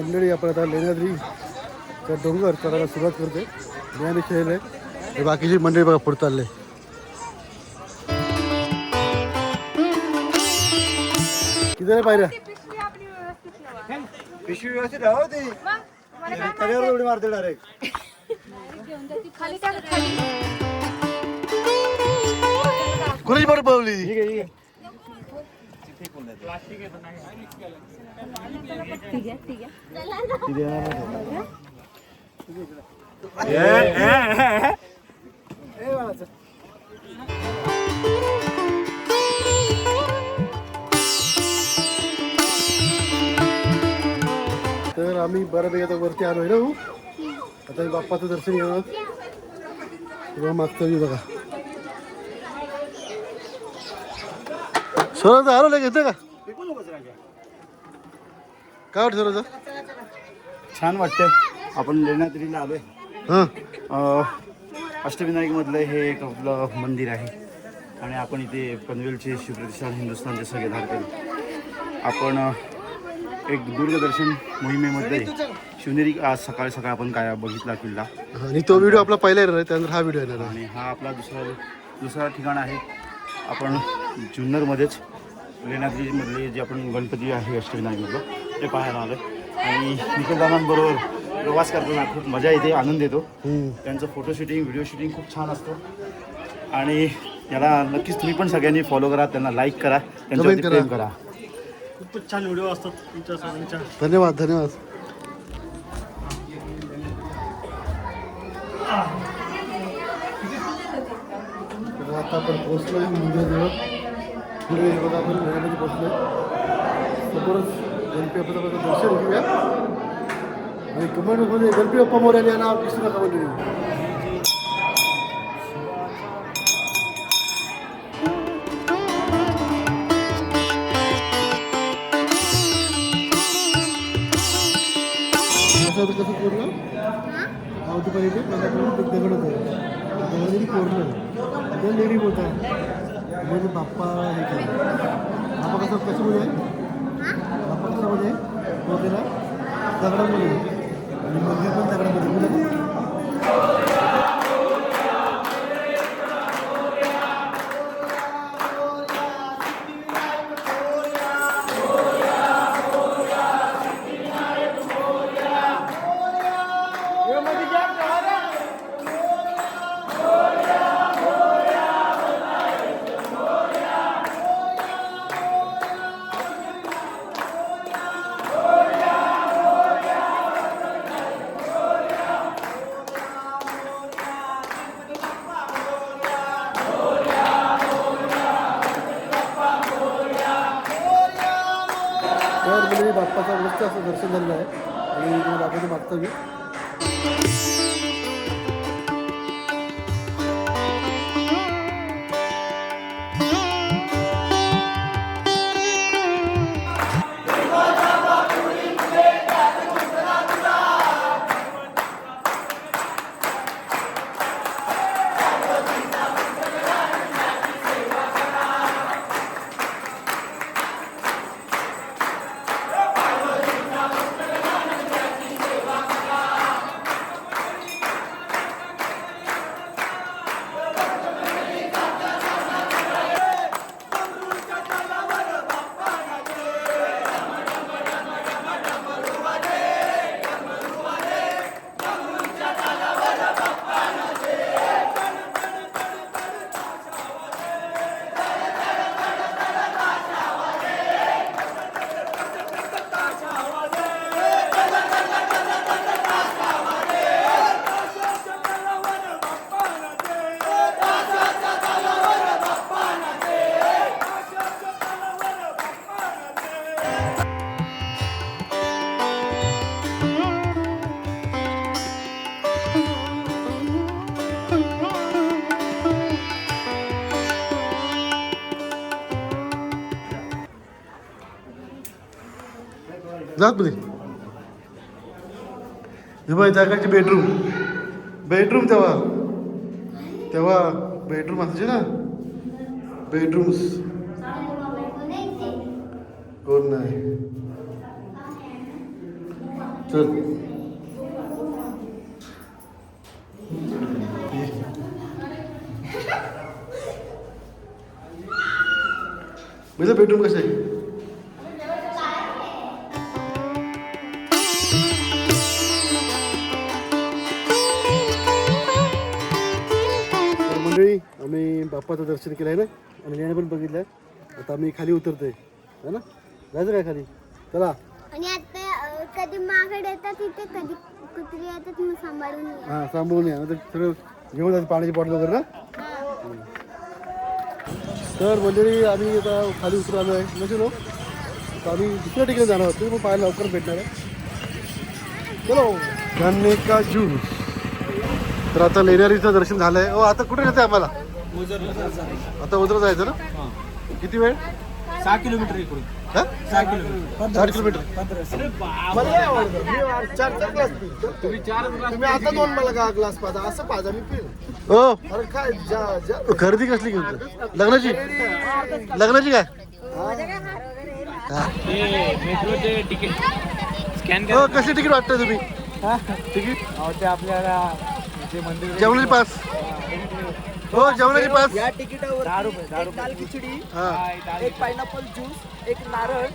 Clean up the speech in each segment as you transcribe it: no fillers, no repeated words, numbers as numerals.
मंडळी आपण आता लेण्याद्रीचा डोंगर चढायला सुरुवात करते. ज्ञानी खेळ आहे, बाकीची मंडळी बघा पुढे चालले. किती आहे पायऱ्या? पिशवी व्यवस्थित राहा ती तळ्यावर उडी मारते डायरेक्ट. कोणाची बरं पळवली? तर आम्ही बऱ्यापैकी आता वरती आलोय ना. आता बाप्पाचं दर्शन घेणार. मागचा व्ह्यू बघा. सर आलो नाही घेतलं का? काय वाटतं सर? छान वाटतं. आपण लेण्याद्रीला आलोय. हां, अष्टविनायक मधलं हे एक आपलं मंदिर आहे आणि आपण इथे पनवेलचे शिवप्रतिष्ठान हिंदुस्थानचे सगळेधारकर आपण एक दूरदर्शन मोहिमेमध्ये शिवनेरी आज सकाळी सकाळी आपण काय बघितला किल्ला. आणि तो व्हिडिओ आपला पहिला येणार आहे, त्यानंतर हा व्हिडिओ येणार आहे. आणि हा आपला दुसरा ठिकाण आहे. आपण जुन्नरमध्येच लेण्याद्रीमधले जे आपण गणपती आहे अष्टविनायकमधलं ते पाहायला आलो. आणि निखिलदादांबरोबर प्रवास करताना खूप मजा येते, आनंद येतो. त्यांचं फोटो शूटिंग व्हिडिओ शूटिंग खूप छान असतं आणि याला नक्कीच तुम्ही पण सगळ्यांनी फॉलो करा, त्यांना लाईक करा, त्यांच्यावरती प्रेम करा. खूपच छान व्हिडिओ असतात तुमच्या सगळ्यांच्या. धन्यवाद धन्यवाद. आता आपण पोहोचलो आहे मंदिराजवळ. पुढे बघा आपण घरामध्ये पोहोचलो आहे. समोरच गणपती बाप्पाचं दर्शन घेऊया. आणि कमेंटमध्ये गणपती बाप्पा मोरयाला या नाव विसरू नका मंडळी. कसं पूर्ण आवती पाहिजे दगड होतं. दगड पूर्ण लेडी होता म्हणजे बाप्पा हे केलं. बाप्पा कशामध्ये आहे? बाप्पा कशामध्ये होतेला दगडामध्ये आणि मंदिर पण दगडामध्ये. तर म्हणजे बाप्पाचा मस्त असं दर्शन झालेलं आहे आणि बाप्पाचं मागचं मी जात मध्ये हे बाई जागाची बेडरूम तेव्हा बेडरूम असायचे ना. बेडरूम्स कोण नाही चल माझं बेडरूम कसं आहे? तर मंडळी आम्ही बाप्पाचं दर्शन केलं आहे ना आणि याने पण बघितलं आहे. आता आम्ही खाली उतरतोय है ना. जायचं काय खाली? चला. आणि आता कधी माकडे येतात तिथे कधी कुत्री येतात मग सांभाळून ये. हां सांभाळून या नंतर सगळं घेऊन जायचं पाण्याची बॉटल वगैरे ना. तर मंडळी आम्ही आता खाली उतरून आलो आहे नसेल तर आम्ही दुसऱ्या ठिकाणी जाणार आहोत. मग पाहायला लवकर भेटणार आहे. चलो गन्ने का ज्यूस. तर आता लेण्यारीचं दर्शन झालं आहे. आता कुठे येतं आम्हाला? आता उजर जायचं ना. किती वेळ? 6 किलोमीटर इकडून. 6 किलोमीटर 4 किलोमीटर. तुम्ही आता 2 मला ग्लास पाजा असं पाजा मी पिल. हो अरे काय खरेदी कसली घेऊन लग्नाची काय? मेट्रोचे तिकीट स्कॅन हो कसली तिकीट वाटतं तुम्ही? तिकीट ते आपल्याला जे मंदिर जेवणाची पास. हो जेवणाची पास. या तिकिटावर 10 रुपये एक दाल खिचडी, हां एक पायनॅपल ज्यूस, एक नारळ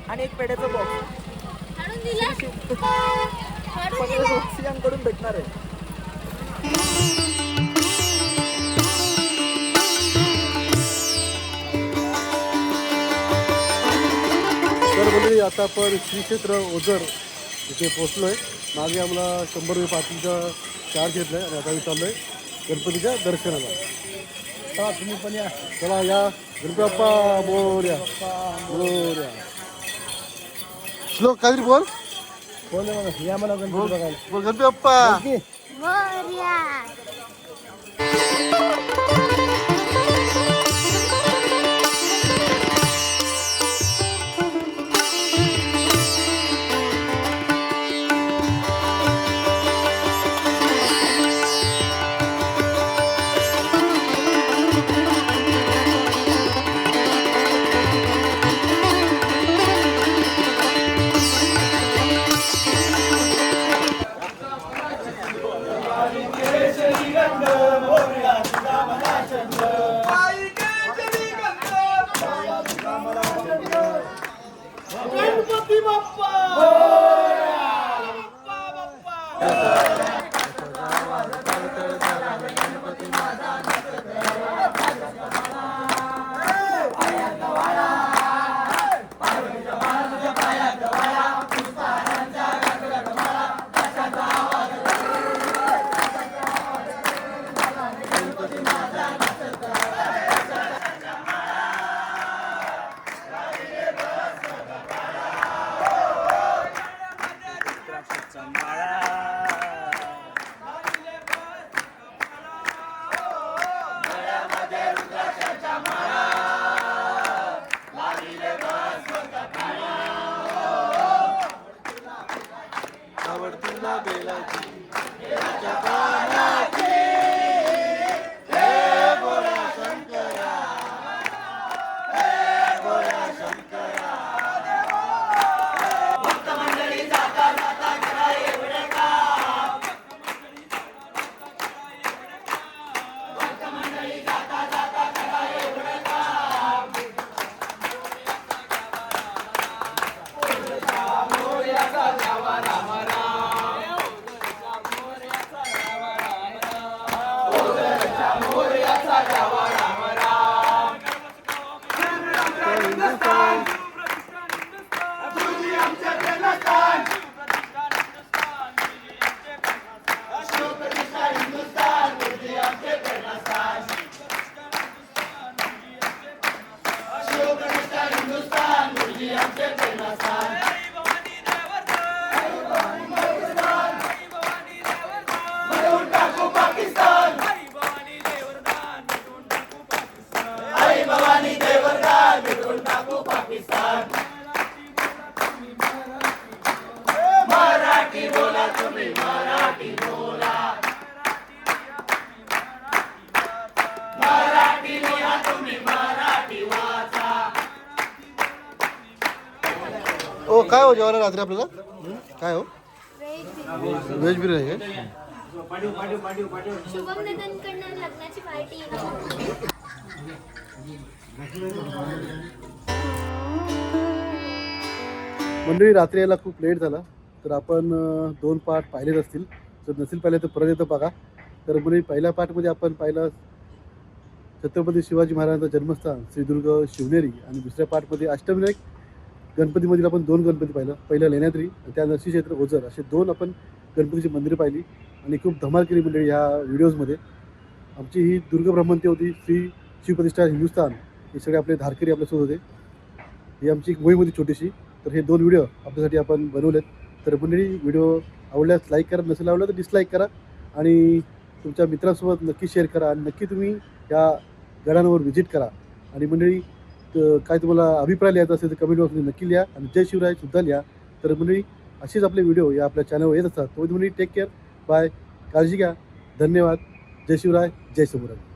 आणि एक पेढ्याचं बॉक्स काढून दिलं? काढून दिलं? यांकडून भेटणार आहे. तर मंडळी आता आपण श्री क्षेत्र ओझर इथे पोहोचलो आहे. मागे आम्हाला 100 रुपये पार्किंगचा चार्ज घेतला आहे आणि आता मी चाललो आहे गणपतीच्या दर्शनाला. चला तुम्ही पण या. चला या. गणपती बाप्पा मोरया मोरया. श्लोक काहीतरी बोल. या मला गणपती बघायला. बोल गणपती बाप्पा. मोरया. हो काय हो जेवायला रात्री आपल्याला काय हो व्हेज बिर्याणी आहे शुभम दत्तकडनं लग्नाची पार्टी. मंडळी रात्री यायला खूप लेट झाला तर आपण 2 पार्ट पाहिलेच असतील. जर नसेल पाहिले तर परत येतं बघा. तर म्हणजे पहिल्या पार्टमध्ये आपण पाहिलं छत्रपती शिवाजी महाराजांचं जन्मस्थान सिंधुदुर्ग शिवनेरी आणि दुसऱ्या पार्टमध्ये अष्टविनायक गणपतीमधील आपण 2 गणपती पाहिलं. पहिलं लेण्याद्री आणि त्या नरसी क्षेत्र ओझर असे 2 आपण गणपतीची मंदिरं पाहिली आणि खूप धमाल केली मंडळी ह्या व्हिडिओजमध्ये. आमची ही दुर्ग ब्रह्मंती होती. श्री शिवप्रतिष्ठा हिंदुस्थान हे सगळे आपले धारकरी आपल्यासोबत होते. ही आमची एक मोहीम होती छोटीशी. तर हे 2 व्हिडिओ आपल्यासाठी आपण बनवलेत. तर मंडळी व्हिडिओ आवडल्यास लाईक करा, नसेल आवडलं तर डिसलाईक करा आणि तुमच्या मित्रांसोबत नक्की शेअर करा आणि नक्की तुम्ही या गडांवर व्हिजिट करा. आणि मंडळी काय तुम्हाला अभिप्राय लिहायचा असेल तर कमेंट बॉक्समध्ये नक्की लिहा आणि जय शिवराय सुद्धा लिहा. तर मंडळी असेच आपले व्हिडिओ या आपल्या चॅनलवर येत असतात. तो मंडळी टेक केअर, बाय, काळजी घ्या, धन्यवाद, जय शिवराय, जय समुराय.